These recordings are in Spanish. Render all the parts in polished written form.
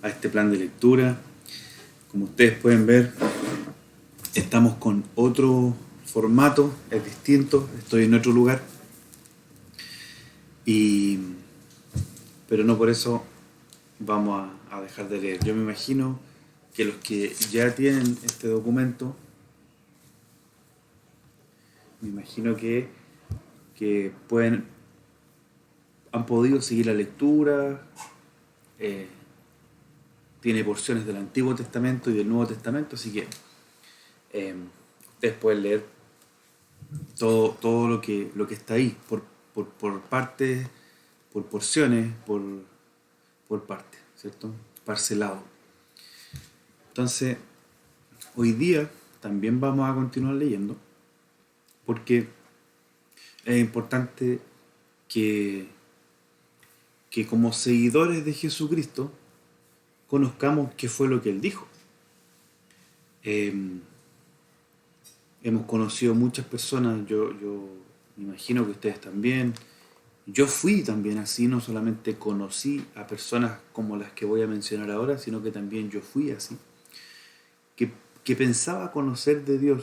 a este plan de lectura. Como ustedes pueden ver, estamos con otro formato, es distinto, estoy en otro lugar, y, pero no por eso vamos a dejar de leer. Yo me imagino que los que ya tienen este documento, me imagino que han podido seguir la lectura. eh, Tiene porciones del Antiguo Testamento y del Nuevo Testamento, así que ustedes pueden leer todo lo que está ahí, por partes, por porciones, por partes, ¿cierto? Parcelado. Entonces, hoy día también vamos a continuar leyendo, porque es importante que, que como seguidores de Jesucristo conozcamos qué fue lo que Él dijo. Eh, Hemos conocido muchas personas, yo me imagino que ustedes también. Yo fui también así, no solamente conocí a personas como las que voy a mencionar ahora, sino que también yo fui así, que, que pensaba conocer de Dios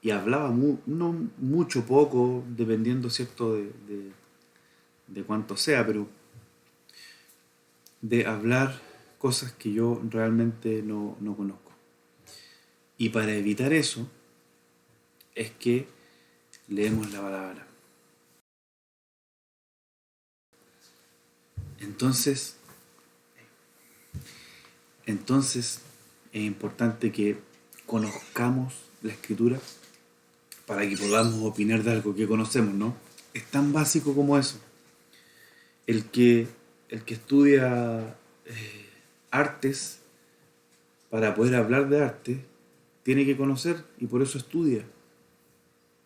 y hablaba no mucho, poco, dependiendo, ¿cierto?, de cuánto sea, pero de hablar cosas que yo realmente no conozco. Y para evitar eso es que leemos la palabra. Entonces, entonces es importante que conozcamos la escritura para que podamos opinar de algo que conocemos, ¿no? Es tan básico como eso. El que, el que estudia artes, para poder hablar de arte, tiene que conocer y por eso estudia.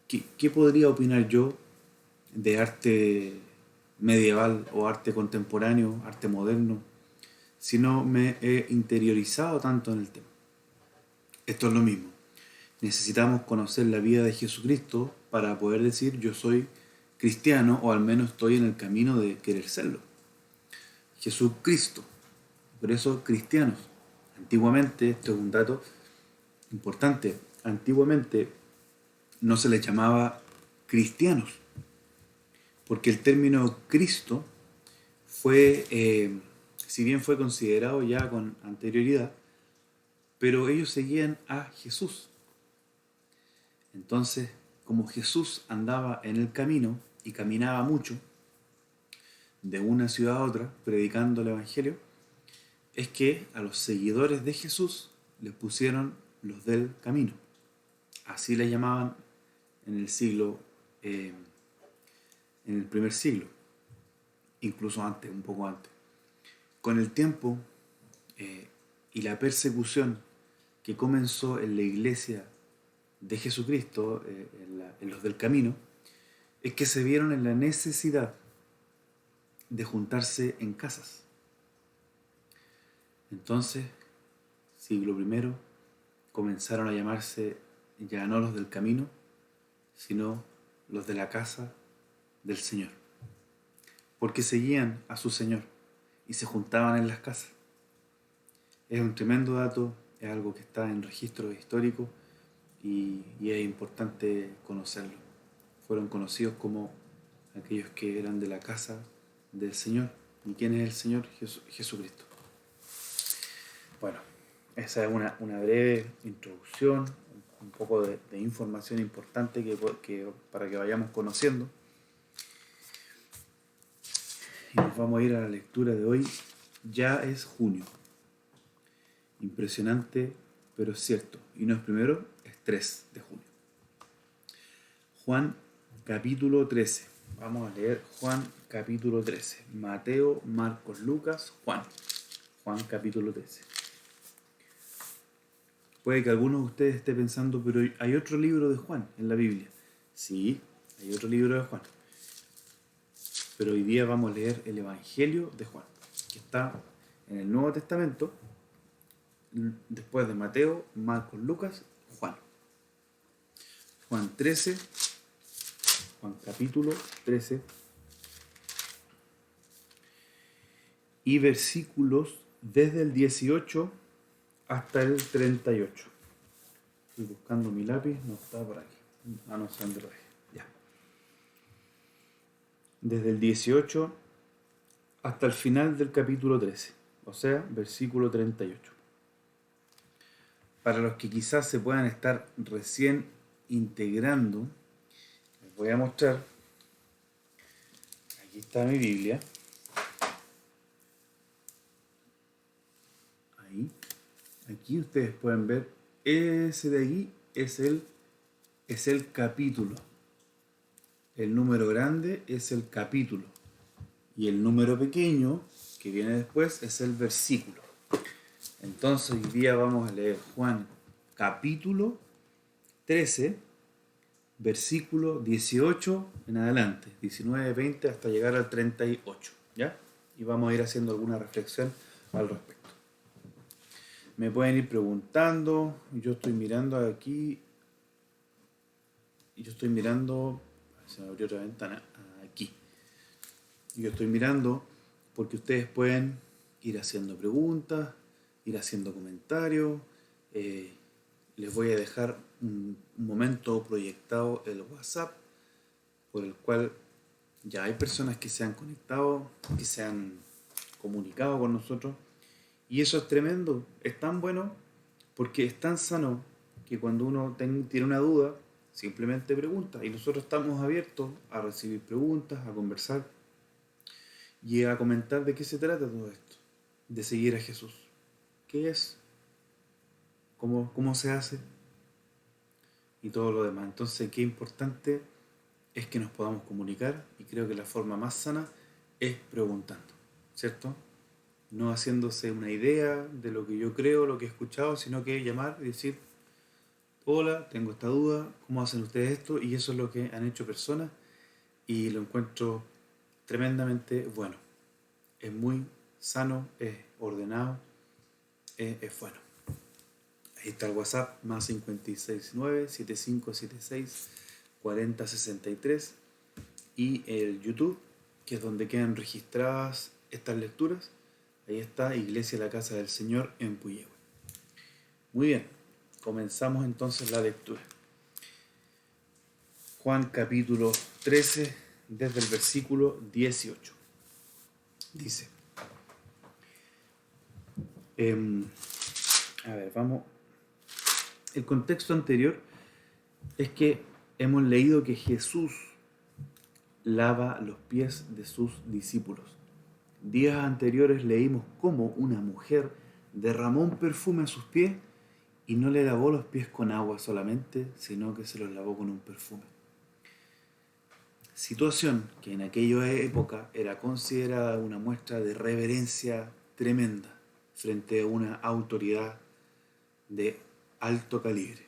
¿Qué podría opinar yo de arte medieval o arte contemporáneo, arte moderno, si no me he interiorizado tanto en el tema? Esto es lo mismo. Necesitamos conocer la vida de Jesucristo para poder decir yo soy cristiano, o al menos estoy en el camino de querer serlo. Jesucristo. Por eso cristianos. Antiguamente, esto es un dato importante, antiguamente no se les llamaba cristianos, porque el término Cristo fue, si bien fue considerado ya con anterioridad, pero ellos seguían a Jesús. Entonces, como Jesús andaba en el camino y caminaba mucho de una ciudad a otra predicando el Evangelio, es que a los seguidores de Jesús les pusieron los del camino. Así les llamaban en el siglo, en el primer siglo, incluso antes, un poco antes. Con el tiempo y la persecución que comenzó en la iglesia de Jesucristo, en los del camino, es que se vieron en la necesidad de juntarse en casas. Entonces, siglo I, comenzaron a llamarse ya no los del camino, sino los de la casa del Señor, porque seguían a su Señor y se juntaban en las casas. Es un tremendo dato, es algo que está en registros históricos y es importante conocerlo. Fueron conocidos como aquellos que eran de la casa del Señor. ¿Y quién es el Señor? Jesucristo. Bueno, esa es una breve introducción, un poco de información importante para que vayamos conociendo. Y nos vamos a ir a la lectura de hoy. Ya es junio. Impresionante, pero es cierto. Y no es primero, es 3 de junio. Juan capítulo 13. Vamos a leer Juan capítulo 13. Mateo, Marcos, Lucas, Juan. Juan capítulo 13. Puede que algunos de ustedes estén pensando, pero hay otro libro de Juan en la Biblia. Sí, hay otro libro de Juan. Pero hoy día vamos a leer el Evangelio de Juan, que está en el Nuevo Testamento, después de Mateo, Marcos, Lucas, Juan. Juan 13, Juan capítulo 13, y versículos desde el 18 hasta el 38. Estoy buscando mi lápiz, no está por aquí. Ah, no sé dónde lo dejé. Ya. Desde el 18 hasta el final del capítulo 13, o sea, versículo 38. Para los que quizás se puedan estar recién integrando, les voy a mostrar. Aquí está mi Biblia. Ahí. Aquí ustedes pueden ver, ese de aquí es el capítulo. El número grande es el capítulo. Y el número pequeño, que viene después, es el versículo. Entonces hoy día vamos a leer Juan capítulo 13, versículo 18 en adelante, 19, 20 hasta llegar al 38, ¿ya? Y vamos a ir haciendo alguna reflexión al respecto. Me pueden ir preguntando, yo estoy mirando aquí, se me abrió otra ventana, aquí. Yo estoy mirando porque ustedes pueden ir haciendo preguntas, ir haciendo comentarios. Les voy a dejar un momento proyectado el WhatsApp por el cual ya hay personas que se han conectado, que se han comunicado con nosotros. Y eso es tremendo, es tan bueno porque es tan sano que cuando uno tiene una duda, simplemente pregunta. Y nosotros estamos abiertos a recibir preguntas, a conversar y a comentar de qué se trata todo esto, de seguir a Jesús. ¿Qué es? ¿Cómo se hace? Y todo lo demás. Entonces, qué importante es que nos podamos comunicar y creo que la forma más sana es preguntando, ¿cierto? No haciéndose una idea de lo que yo creo, lo que he escuchado, sino que llamar y decir, hola, tengo esta duda, ¿cómo hacen ustedes esto? Y eso es lo que han hecho personas y lo encuentro tremendamente bueno. Es muy sano, es ordenado, es bueno. Ahí está el WhatsApp, más 569-7576-4063 y el YouTube, que es donde quedan registradas estas lecturas. Ahí está Iglesia La Casa del Señor en Puyehue. Muy bien, comenzamos entonces la lectura. Juan capítulo 13, desde el versículo 18. Dice, a ver, vamos. El contexto anterior es que hemos leído que Jesús lava los pies de sus discípulos. Días anteriores leímos cómo una mujer derramó un perfume a sus pies y no le lavó los pies con agua solamente, sino que se los lavó con un perfume. Situación que en aquella época era considerada una muestra de reverencia tremenda frente a una autoridad de alto calibre.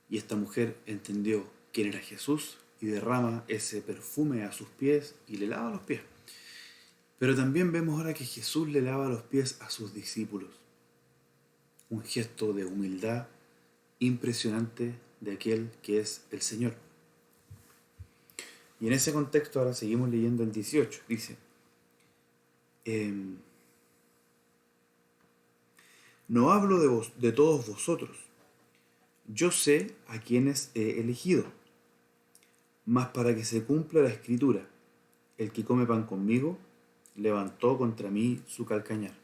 Y esta mujer entendió quién era Jesús y derrama ese perfume a sus pies y le lava los pies. Pero también vemos ahora que Jesús le lava los pies a sus discípulos. Un gesto de humildad impresionante de aquel que es el Señor. Y en ese contexto ahora seguimos leyendo el 18. Dice, no hablo de todos vosotros. Yo sé a quienes he elegido, mas para que se cumpla la escritura, el que come pan conmigo, levantó contra mí su calcañar.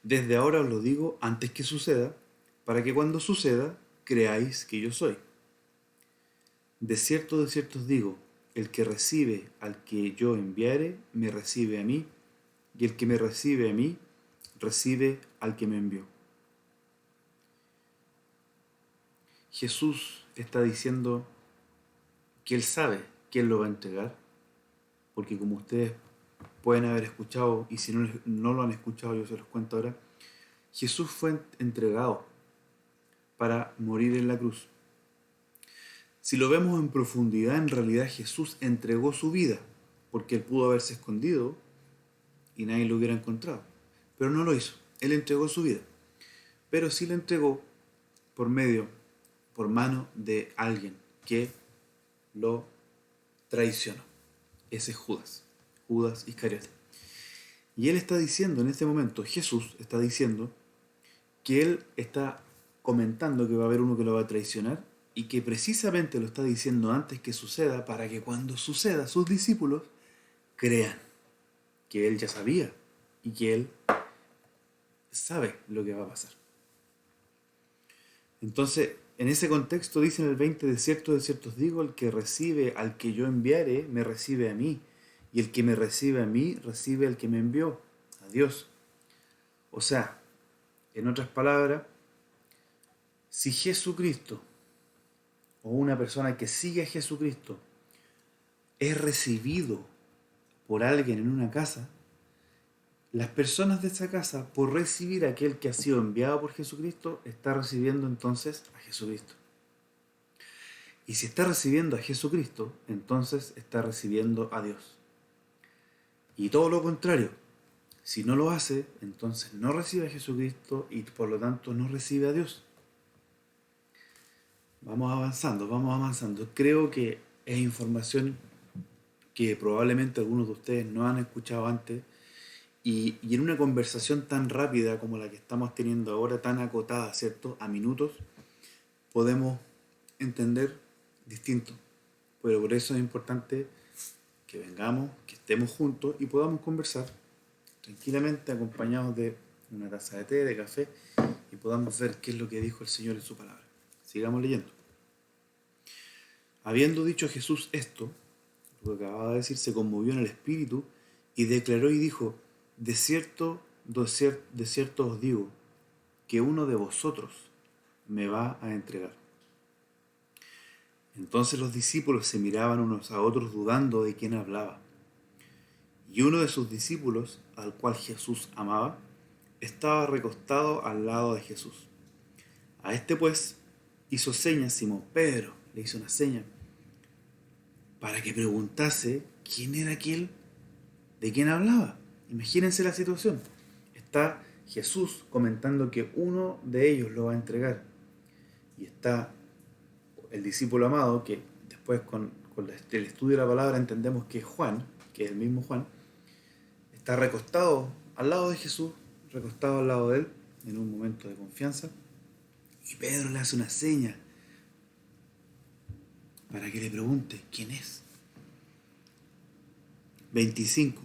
Desde ahora os lo digo antes que suceda, para que cuando suceda, creáis que yo soy. De cierto os digo, el que recibe al que yo enviare, me recibe a mí, y el que me recibe a mí, recibe al que me envió. Jesús está diciendo que Él sabe quién lo va a entregar, porque como ustedes pueden haber escuchado, y si no lo han escuchado yo se los cuento ahora, Jesús fue entregado para morir en la cruz. Si lo vemos en profundidad, en realidad Jesús entregó su vida, porque Él pudo haberse escondido y nadie lo hubiera encontrado, pero no lo hizo. Él entregó su vida, pero sí la entregó por mano de alguien que lo traicionó. Ese es Judas Iscariote. Y él está diciendo en este momento, Jesús está diciendo que él está comentando que va a haber uno que lo va a traicionar y que precisamente lo está diciendo antes que suceda para que cuando suceda sus discípulos crean que él ya sabía y que él sabe lo que va a pasar. Entonces, en ese contexto dice en el 20, de cierto os digo, el que recibe al que yo enviare, me recibe a mí, y el que me recibe a mí, recibe al que me envió, a Dios. O sea, en otras palabras, si Jesucristo, o una persona que sigue a Jesucristo, es recibido por alguien en una casa, las personas de esa casa, por recibir a aquel que ha sido enviado por Jesucristo, está recibiendo entonces a Jesucristo. Y si está recibiendo a Jesucristo, entonces está recibiendo a Dios. Y todo lo contrario, si no lo hace, entonces no recibe a Jesucristo y por lo tanto no recibe a Dios. Vamos avanzando. Creo que es información que probablemente algunos de ustedes no han escuchado antes. Y en una conversación tan rápida como la que estamos teniendo ahora, tan acotada, ¿cierto? A minutos, podemos entender distinto. Pero por eso es importante que vengamos, que estemos juntos y podamos conversar tranquilamente, acompañados de una taza de té, de café, y podamos ver qué es lo que dijo el Señor en su palabra. Sigamos leyendo. Habiendo dicho Jesús esto, lo que acababa de decir, se conmovió en el espíritu y declaró y dijo: de cierto os digo, que uno de vosotros me va a entregar. Entonces los discípulos se miraban unos a otros dudando de quién hablaba. Y uno de sus discípulos, al cual Jesús amaba, estaba recostado al lado de Jesús. A este pues hizo señas Simón Pedro, le hizo una seña, para que preguntase quién era aquel de quién hablaba. Imagínense la situación. Está Jesús comentando que uno de ellos lo va a entregar. Y está el discípulo amado, que después con el estudio de la palabra entendemos que es Juan, que es el mismo Juan, está recostado al lado de Jesús, recostado al lado de él, en un momento de confianza. Y Pedro le hace una seña para que le pregunte quién es. 25.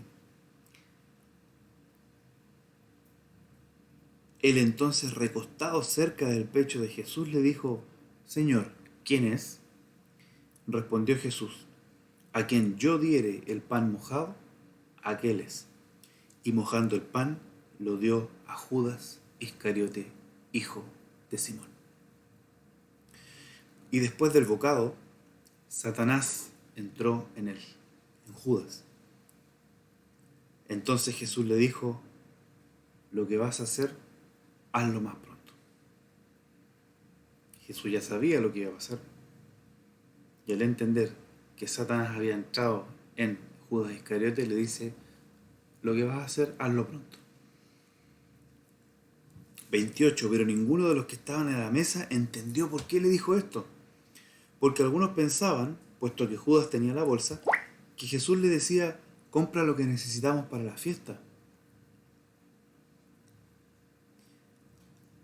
Él entonces, recostado cerca del pecho de Jesús, le dijo: Señor, ¿quién es? Respondió Jesús: a quien yo diere el pan mojado, aquel es. Y mojando el pan, lo dio a Judas Iscariote, hijo de Simón. Y después del bocado, Satanás entró en él, en Judas. Entonces Jesús le dijo: lo que vas a hacer, hazlo más pronto. Jesús ya sabía lo que iba a pasar. Y al entender que Satanás había entrado en Judas Iscariote, le dice: lo que vas a hacer, hazlo pronto. 28. Pero ninguno de los que estaban en la mesa entendió por qué le dijo esto. Porque algunos pensaban, puesto que Judas tenía la bolsa, que Jesús le decía: compra lo que necesitamos para la fiesta.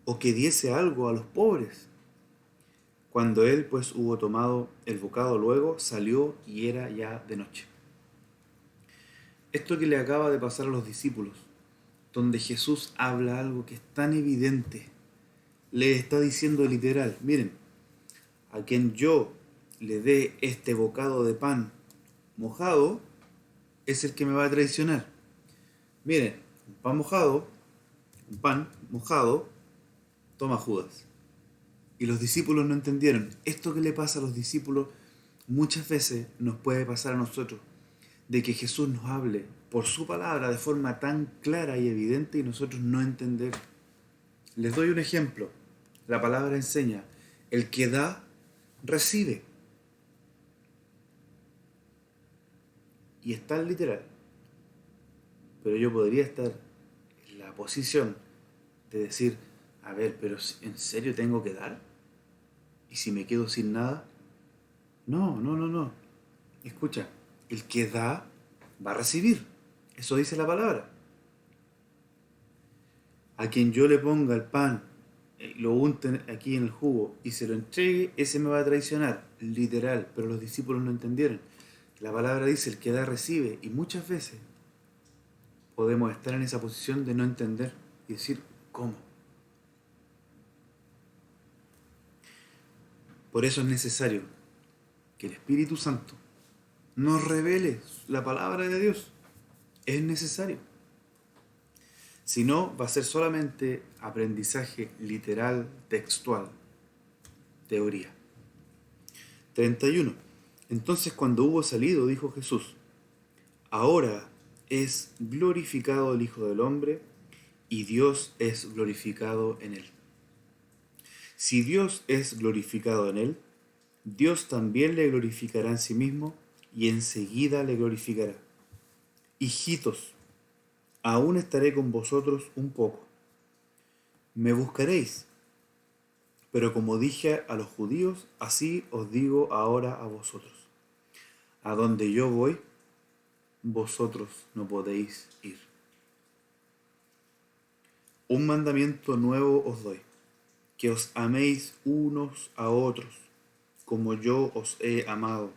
O que diese algo a los pobres. Cuando él pues hubo tomado el bocado, luego salió y era ya de noche. Esto que le acaba de pasar a los discípulos, donde Jesús habla algo que es tan evidente, le está diciendo literal: miren, a quien yo le dé este bocado de pan mojado, es el que me va a traicionar. Miren, un pan mojado, toma Judas. Y los discípulos no entendieron. Esto que le pasa a los discípulos muchas veces nos puede pasar a nosotros, de que Jesús nos hable por su palabra de forma tan clara y evidente y nosotros no entender. Les doy un ejemplo. La palabra enseña: el que da, recibe. Y es tan literal. Pero yo podría estar en la posición de decir: a ver, pero ¿en serio tengo que dar? ¿Y si me quedo sin nada? No. Escucha, el que da va a recibir. Eso dice la palabra. A quien yo le ponga el pan, lo unten aquí en el jugo y se lo entregue, ese me va a traicionar, literal, pero los discípulos no entendieron. La palabra dice, el que da recibe, y muchas veces podemos estar en esa posición de no entender y decir, ¿cómo? Por eso es necesario que el Espíritu Santo nos revele la palabra de Dios. Es necesario. Si no, va a ser solamente aprendizaje literal, textual, teoría. 31. Entonces cuando hubo salido, dijo Jesús, ahora es glorificado el Hijo del Hombre y Dios es glorificado en él. Si Dios es glorificado en él, Dios también le glorificará en sí mismo y enseguida le glorificará. Hijitos, aún estaré con vosotros un poco. Me buscaréis, pero como dije a los judíos, así os digo ahora a vosotros. A donde yo voy, vosotros no podéis ir. Un mandamiento nuevo os doy, que os améis unos a otros, como yo os he amado,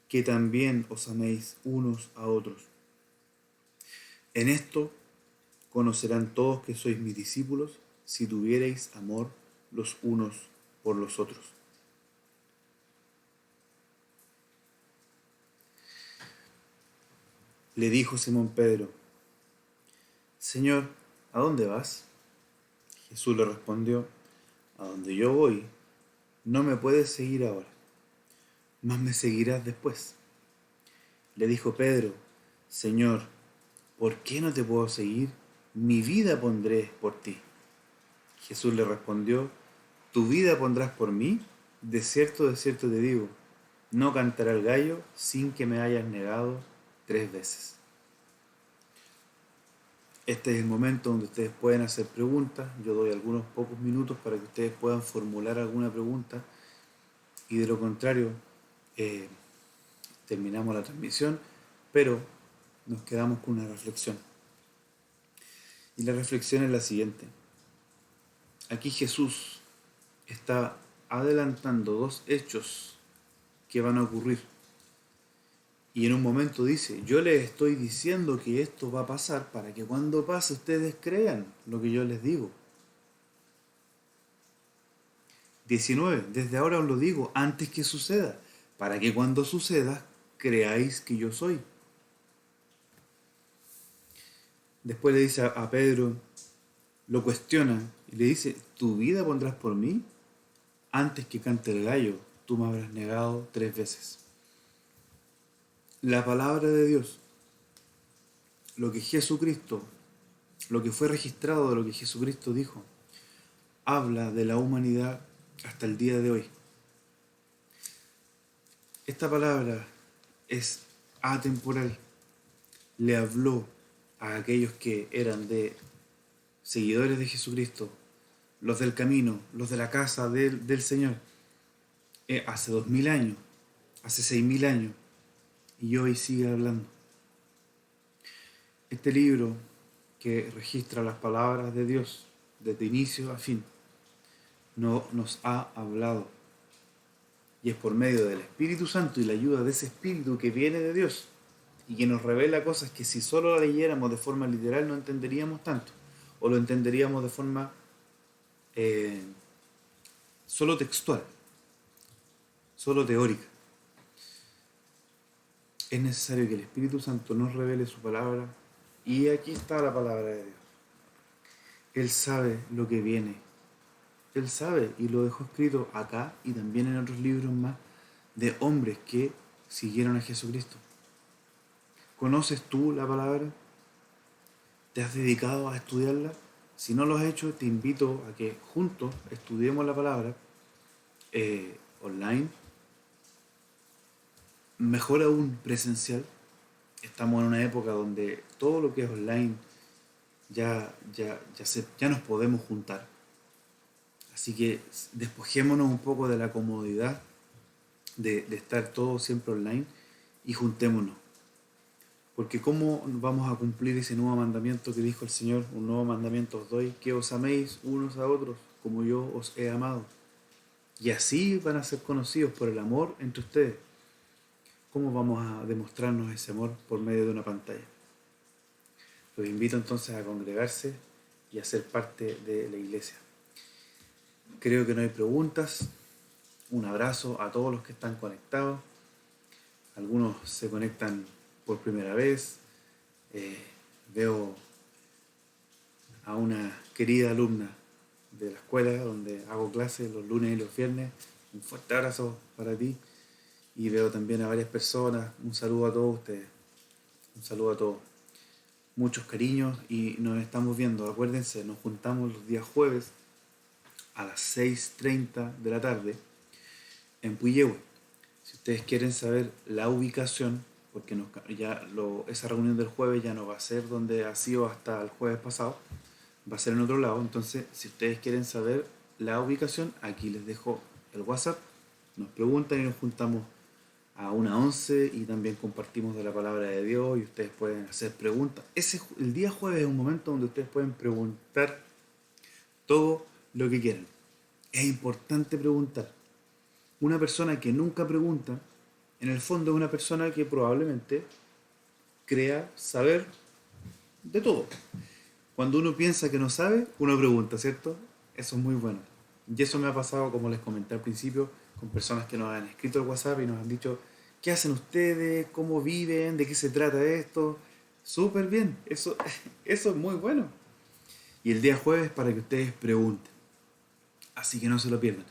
que también os améis unos a otros. En esto conocerán todos que sois mis discípulos, si tuviereis amor los unos por los otros. Le dijo Simón Pedro, Señor, ¿a dónde vas? Jesús le respondió, a donde yo voy, no me puedes seguir ahora, mas me seguirás después. Le dijo Pedro, Señor, ¿por qué no te puedo seguir? Mi vida pondré por ti. Jesús le respondió, ¿tu vida pondrás por mí? De cierto te digo, no cantará el gallo sin que me hayas negado 3 veces. Este es el momento donde ustedes pueden hacer preguntas. Yo doy algunos pocos minutos para que ustedes puedan formular alguna pregunta. Y de lo contrario, terminamos la transmisión, pero nos quedamos con una reflexión. Y la reflexión es la siguiente. Aquí Jesús está adelantando 2 hechos que van a ocurrir. Y en un momento dice, yo les estoy diciendo que esto va a pasar para que cuando pase ustedes crean lo que yo les digo. 19. Desde ahora os lo digo antes que suceda, para que cuando suceda creáis que yo soy. Después le dice a Pedro, lo cuestiona y le dice, ¿tu vida pondrás por mí? Antes que cante el gallo, tú me habrás negado 3 veces. La palabra de Dios, lo que Jesucristo, lo que fue registrado de lo que Jesucristo dijo, habla de la humanidad hasta el día de hoy. Esta palabra es atemporal. Le habló a aquellos que eran de seguidores de Jesucristo, los del camino, los de la casa del Señor, hace 2000 años, hace 6000 años, y hoy sigue hablando. Este libro que registra las palabras de Dios desde inicio a fin, nos ha hablado. Y es por medio del Espíritu Santo y la ayuda de ese Espíritu que viene de Dios y que nos revela cosas que si solo la leyéramos de forma literal no entenderíamos tanto, o lo entenderíamos de forma solo textual, solo teórica. Es necesario que el Espíritu Santo nos revele su palabra, y aquí está la palabra de Dios. Él sabe lo que viene. Él sabe, y lo dejó escrito acá y también en otros libros más, de hombres que siguieron a Jesucristo. ¿Conoces tú la palabra? ¿Te has dedicado a estudiarla? Si no lo has hecho, te invito a que juntos estudiemos la palabra online, mejor aún presencial. Estamos en una época donde todo lo que es online ya nos podemos juntar. Así que despojémonos un poco de la comodidad de estar todo siempre online y juntémonos. Porque ¿cómo vamos a cumplir ese nuevo mandamiento que dijo el Señor? Un nuevo mandamiento os doy, que os améis unos a otros, como yo os he amado. Y así van a ser conocidos por el amor entre ustedes. ¿Cómo vamos a demostrarnos ese amor por medio de una pantalla? Los invito entonces a congregarse y a ser parte de la iglesia. Creo que no hay preguntas. Un abrazo a todos los que están conectados. Algunos se conectan por primera vez. Veo a una querida alumna de la escuela donde hago clases los lunes y los viernes. Un fuerte abrazo para ti. Y veo también a varias personas. Un saludo a todos ustedes. Un saludo a todos. Muchos cariños y nos estamos viendo. Acuérdense, nos juntamos los días jueves a las 6:30 de la tarde en Puyehue. Si ustedes quieren saber la ubicación, porque esa reunión del jueves ya no va a ser donde ha sido hasta el jueves pasado, va a ser en otro lado. Entonces, si ustedes quieren saber la ubicación, aquí les dejo el WhatsApp, nos preguntan y nos juntamos a 1:11 y también compartimos de la palabra de Dios y ustedes pueden hacer preguntas. El día jueves es un momento donde ustedes pueden preguntar todo lo que quieran. Es importante preguntar. Una persona que nunca pregunta, en el fondo es una persona que probablemente crea saber de todo. Cuando uno piensa que no sabe, uno pregunta, ¿cierto? Eso es muy bueno. Y eso me ha pasado, como les comenté al principio, con personas que nos han escrito al WhatsApp y nos han dicho, ¿qué hacen ustedes? ¿Cómo viven? ¿De qué se trata esto? Súper bien, eso es muy bueno. Y el día jueves para que ustedes pregunten. Así que no se lo pierdan.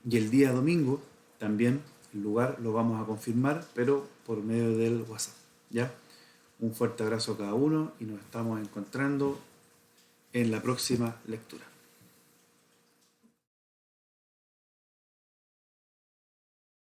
Y el día domingo también el lugar lo vamos a confirmar, pero por medio del WhatsApp. ¿Ya? Un fuerte abrazo a cada uno y nos estamos encontrando en la próxima lectura.